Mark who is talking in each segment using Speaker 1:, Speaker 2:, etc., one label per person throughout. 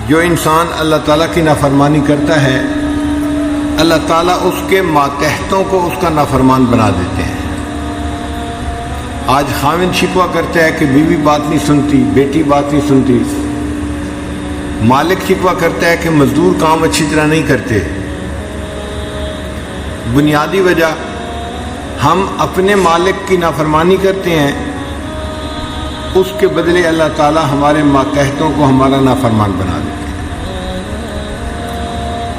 Speaker 1: جو انسان اللہ تعالیٰ کی نافرمانی کرتا ہے اللہ تعالیٰ اس کے ماتحتوں کو اس کا نافرمان بنا دیتے ہیں۔ آج خاوند شکوہ کرتا ہے کہ بیوی بات نہیں سنتی، بیٹی بات نہیں سنتی، مالک شکوہ کرتا ہے کہ مزدور کام اچھی طرح نہیں کرتے۔ بنیادی وجہ ہم اپنے مالک کی نافرمانی کرتے ہیں، اس کے بدلے اللہ تعالیٰ ہمارے ماتحتوں کو ہمارا نافرمان بنا دیتے ہیں۔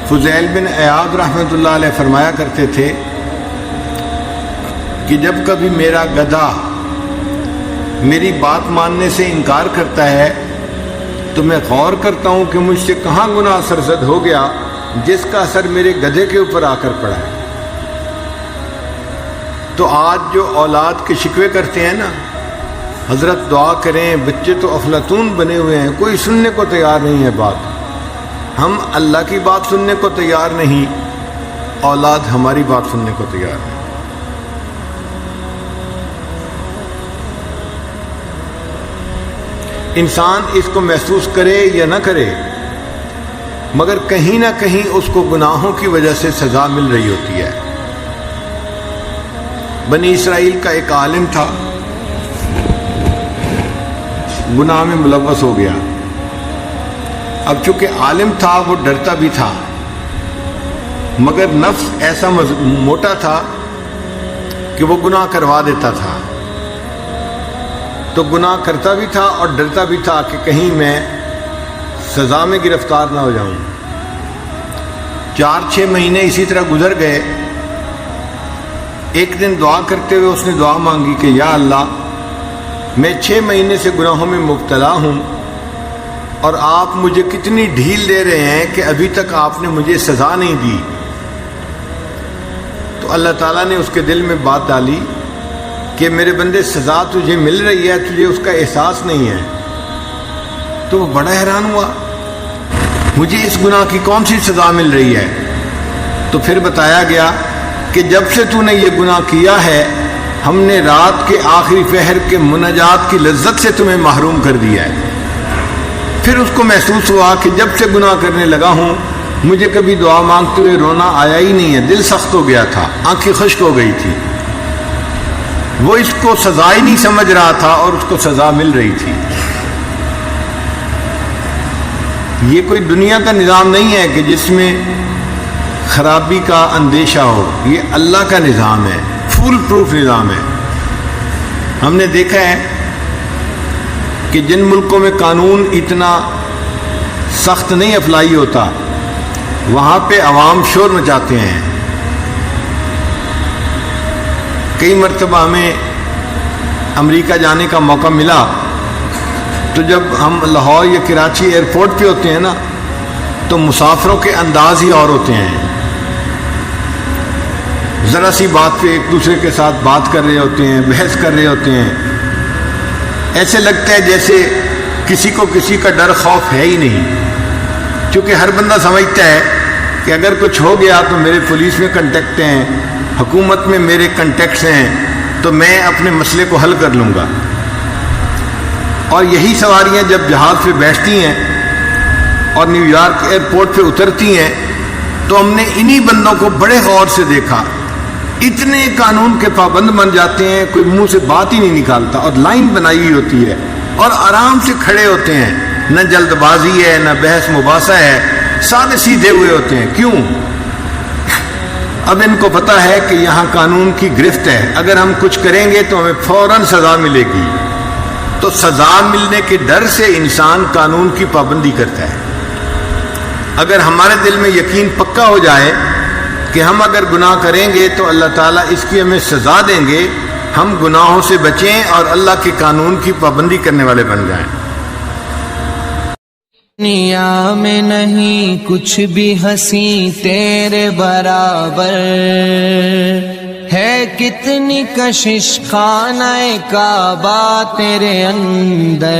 Speaker 1: فضیل بن عیاض رحمۃ اللہ علیہ فرمایا کرتے تھے کہ جب کبھی میرا گدھا میری بات ماننے سے انکار کرتا ہے تو میں غور کرتا ہوں کہ مجھ سے کہاں گناہ سرزد ہو گیا جس کا اثر میرے گدھے کے اوپر آ کر پڑا ہے۔ تو آج جو اولاد کے شکوے کرتے ہیں نا، حضرت دعا کریں، بچے تو افلاطون بنے ہوئے ہیں، کوئی سننے کو تیار نہیں ہے بات، ہم اللہ کی بات سننے کو تیار نہیں، اولاد ہماری بات سننے کو تیار نہیں۔ انسان اس کو محسوس کرے یا نہ کرے، مگر کہیں نہ کہیں اس کو گناہوں کی وجہ سے سزا مل رہی ہوتی ہے۔ بنی اسرائیل کا ایک عالم تھا، گناہ میں ملوث ہو گیا۔ اب چونکہ عالم تھا وہ ڈرتا بھی تھا، مگر نفس ایسا موٹا تھا کہ وہ گناہ کروا دیتا تھا، تو گناہ کرتا بھی تھا اور ڈرتا بھی تھا کہ کہیں میں سزا میں گرفتار نہ ہو جاؤں۔ 4-6 مہینے اسی طرح گزر گئے۔ ایک دن دعا کرتے ہوئے اس نے دعا مانگی کہ یا اللہ، میں 6 مہینے سے گناہوں میں مبتلا ہوں اور آپ مجھے کتنی ڈھیل دے رہے ہیں کہ ابھی تک آپ نے مجھے سزا نہیں دی۔ تو اللہ تعالیٰ نے اس کے دل میں بات ڈالی کہ میرے بندے سزا تجھے مل رہی ہے، تجھے اس کا احساس نہیں ہے۔ تو وہ بڑا حیران ہوا، مجھے اس گناہ کی کون سی سزا مل رہی ہے؟ تو پھر بتایا گیا کہ جب سے تو نے یہ گناہ کیا ہے ہم نے رات کے آخری پہر کے مناجات کی لذت سے تمہیں محروم کر دیا ہے۔ پھر اس کو محسوس ہوا کہ جب سے گناہ کرنے لگا ہوں مجھے کبھی دعا مانگتے ہوئے رونا آیا ہی نہیں ہے، دل سخت ہو گیا تھا، آنکھیں خشک ہو گئی تھی۔ وہ اس کو سزا ہی نہیں سمجھ رہا تھا اور اس کو سزا مل رہی تھی۔ یہ کوئی دنیا کا نظام نہیں ہے کہ جس میں خرابی کا اندیشہ ہو، یہ اللہ کا نظام ہے، فول پروف نظام ہے۔ ہم نے دیکھا ہے کہ جن ملکوں میں قانون اتنا سخت نہیں اپلائی ہوتا وہاں پہ عوام شور مچاتے ہیں۔ کئی مرتبہ ہمیں امریکہ جانے کا موقع ملا تو جب ہم لاہور یا کراچی ایئرپورٹ پہ ہوتے ہیں نا تو مسافروں کے انداز ہی اور ہوتے ہیں، ذرا سی بات پہ ایک دوسرے کے ساتھ بات کر رہے ہوتے ہیں، بحث کر رہے ہوتے ہیں، ایسے لگتا ہے جیسے کسی کو کسی کا ڈر خوف ہے ہی نہیں، کیونکہ ہر بندہ سمجھتا ہے کہ اگر کچھ ہو گیا تو میرے پولیس میں کنٹیکٹ ہیں، حکومت میں میرے کنٹیکٹس ہیں، تو میں اپنے مسئلے کو حل کر لوں گا۔ اور یہی سواریاں جب جہاز پہ بیٹھتی ہیں اور نیو یارک ایئرپورٹ پہ اترتی ہیں تو ہم نے انہی بندوں کو بڑے غور سے دیکھا، اتنے قانون کے پابند بن جاتے ہیں، کوئی منہ سے بات ہی نہیں نکالتا، اور لائن بنائی ہوئی ہوتی ہے اور آرام سے کھڑے ہوتے ہیں، نہ جلد بازی ہے نہ بحث مباحثہ ہے، سادے سیدھے ہوئے ہوتے ہیں۔ کیوں؟ اب ان کو پتہ ہے کہ یہاں قانون کی گرفت ہے، اگر ہم کچھ کریں گے تو ہمیں فوراً سزا ملے گی، تو سزا ملنے کے ڈر سے انسان قانون کی پابندی کرتا ہے۔ اگر ہمارے دل میں یقین پکا ہو جائے کہ ہم اگر گناہ کریں گے تو اللہ تعالیٰ اس کی ہمیں سزا دیں گے، ہم گناہوں سے بچیں اور اللہ کے قانون کی پابندی کرنے والے بن جائیں۔
Speaker 2: دنیا میں نہیں کچھ بھی ہنسی تیرے برابر ہے، کتنی کشش خانہ کعبہ تیرے اندر۔